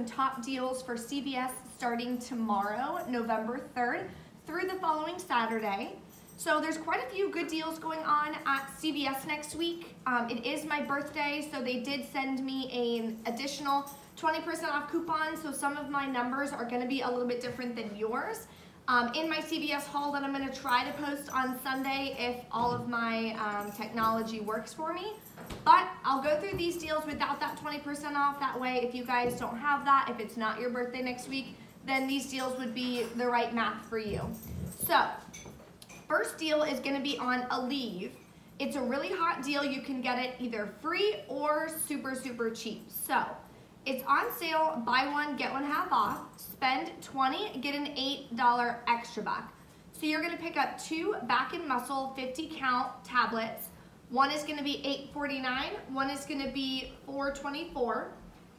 some top deals for CVS starting tomorrow, November 3rd, through the following Saturday. So there's quite a few good deals going on at CVS next week. It is my birthday, so they did send me an additional 20% off coupon, so some of my numbers are gonna be a little bit different than yours. In my CVS haul that I'm gonna try to post on Sunday if all of my technology works for me. But I'll go through these deals without that 20% off. That way, if you guys don't have that, if it's not your birthday next week, then these deals would be the right math for you. So, first deal is gonna be on Aleve. It's a really hot deal. You can get it either free or super, super cheap. So, it's on sale, buy one, get one half off. Spend $20, get an $8 extra back. So you're gonna pick up 2 Back and Muscle 50 count tablets. One is gonna be $8.49, one is gonna be $4.24.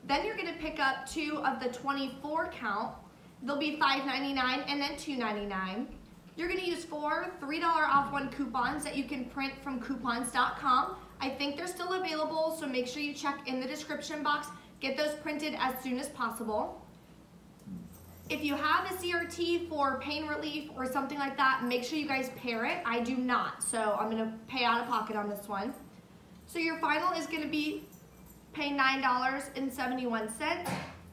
Then you're gonna pick up 2 of the 24 count. They'll be $5.99 and then $2.99. You're gonna use 4 $3 off 1 coupons that you can print from coupons.com. I think they're still available, so make sure you check in the description box. Get those printed as soon as possible. If you have a CRT for pain relief or something like that, make sure you guys pair it. I do not, so I'm gonna pay out of pocket on this one. So your final is gonna be pay $9.71,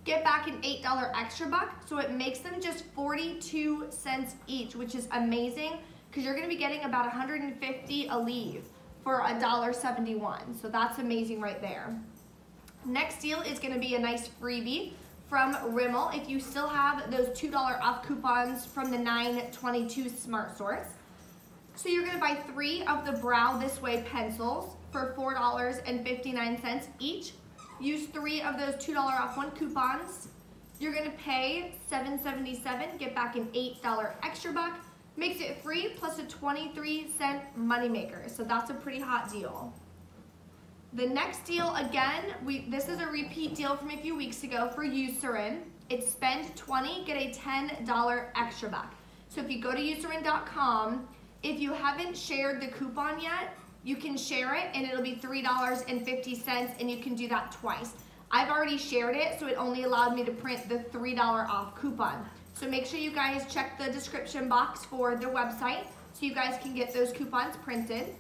get back an $8 extra buck, so it makes them just 42 cents each, which is amazing because you're gonna be getting about 150 Aleve for $1.71, so that's amazing right there. Next deal is gonna be a nice freebie from Rimmel. If you still have those $2 off coupons from the 9/22 Smart Source. So you're gonna buy 3 of the Brow This Way pencils for $4.59 each. Use 3 of those $2 off 1 coupons. You're gonna pay $7.77, get back an $8 extra buck. Makes it free plus a 23-cent moneymaker. So that's a pretty hot deal. The next deal, again, this is a repeat deal from a few weeks ago for Eucerin. It's spend $20, get a $10 extra back. So if you go to Eucerin.com, if you haven't shared the coupon yet, you can share it and it'll be $3.50 and you can do that twice. I've already shared it, so it only allowed me to print the $3 off coupon. So make sure you guys check the description box for their website so you guys can get those coupons printed.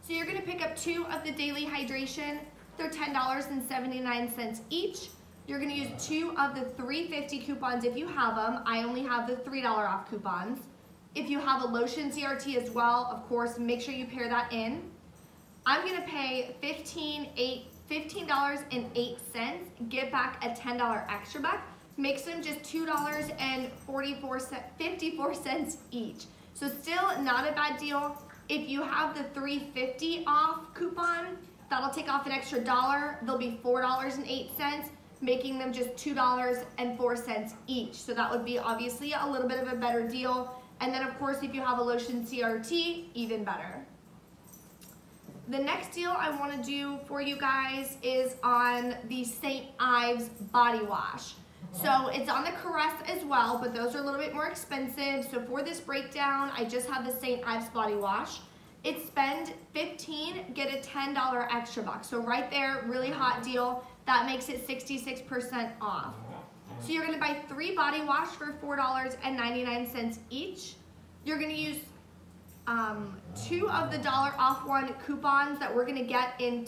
So you're gonna pick up 2 of the Daily Hydration. They're $10.79 each. You're gonna use 2 of the $3.50 coupons if you have them. I only have the $3 off coupons. If you have a lotion CRT as well, of course, make sure you pair that in. I'm gonna pay $15.08, get back a $10 extra back. Makes them just $2.54 each. So still not a bad deal. If you have the $3.50 off coupon, that'll take off an extra $1. They'll be $4.08, making them just $2.04 each. So that would be obviously a little bit of a better deal. And then of course, if you have a lotion CRT, even better. The next deal I want to do for you guys is on the St. Ives body wash. So it's on the Caress as well, but those are a little bit more expensive. So for this breakdown, I just have the St. Ives body wash. It's spend $15, get a $10 extra buck. So right there, really hot deal. That makes it 66% off. So you're gonna buy 3 body wash for $4.99 each. You're gonna use 2 of the $1 off 1 coupons that we're gonna get in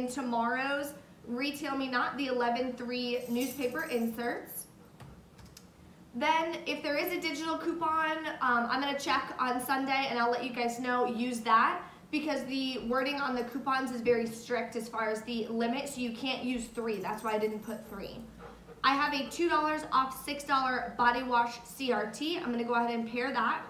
tomorrow's Retail Me Not, the 11/3 newspaper inserts. Then if there is a digital coupon, I'm gonna check on Sunday and I'll let you guys know, use that because the wording on the coupons is very strict as far as the limit, so you can't use 3. That's why I didn't put 3. I have a $2 off $6 body wash CRT. I'm gonna go ahead and pair that.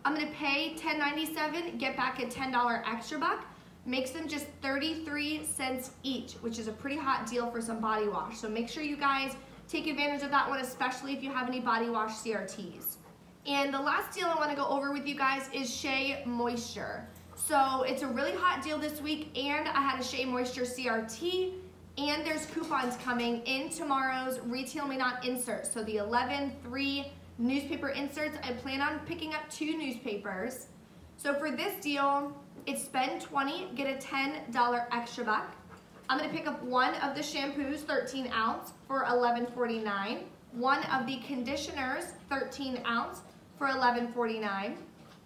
I'm gonna pay $10.97, get back a $10 extra buck. Makes them just 33 cents each, which is a pretty hot deal for some body wash. So make sure you guys take advantage of that one, especially if you have any body wash CRTs. And the last deal I wanna go over with you guys is Shea Moisture. So it's a really hot deal this week, and I had a Shea Moisture CRT, and there's coupons coming in tomorrow's Retail Me Not insert. So the 11/3 newspaper inserts, I plan on picking up 2 newspapers. So for this deal, it's spend $20, get a $10 extra back. I'm gonna pick up one of the shampoos, 13 ounce, for $11.49. One of the conditioners, 13 ounce, for $11.49.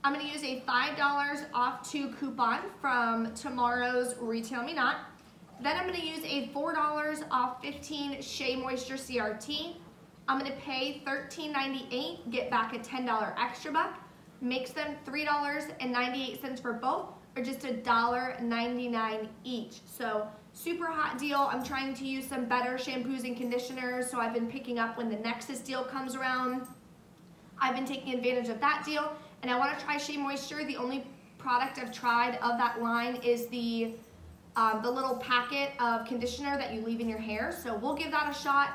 I'm gonna use a $5 off 2 coupon from tomorrow's Retail Me Not. Then I'm gonna use a $4 off 15 Shea Moisture CRT. I'm gonna pay $13.98, get back a $10 extra buck. Makes them $3.98 for both, or just $1.99 each. So super hot deal. I'm trying to use some better shampoos and conditioners, so I've been picking up when the Nexus deal comes around. I've been taking advantage of that deal, and I want to try Shea Moisture. The only product I've tried of that line is the little packet of conditioner that you leave in your hair, so we'll give that a shot.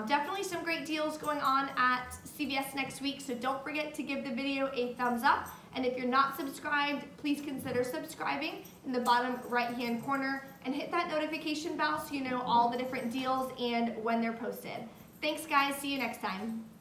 Definitely some great deals going on at CVS next week, so don't forget to give the video a thumbs up. And if you're not subscribed, please consider subscribing in the bottom right-hand corner and hit that notification bell so you know all the different deals and when they're posted. Thanks guys, see you next time.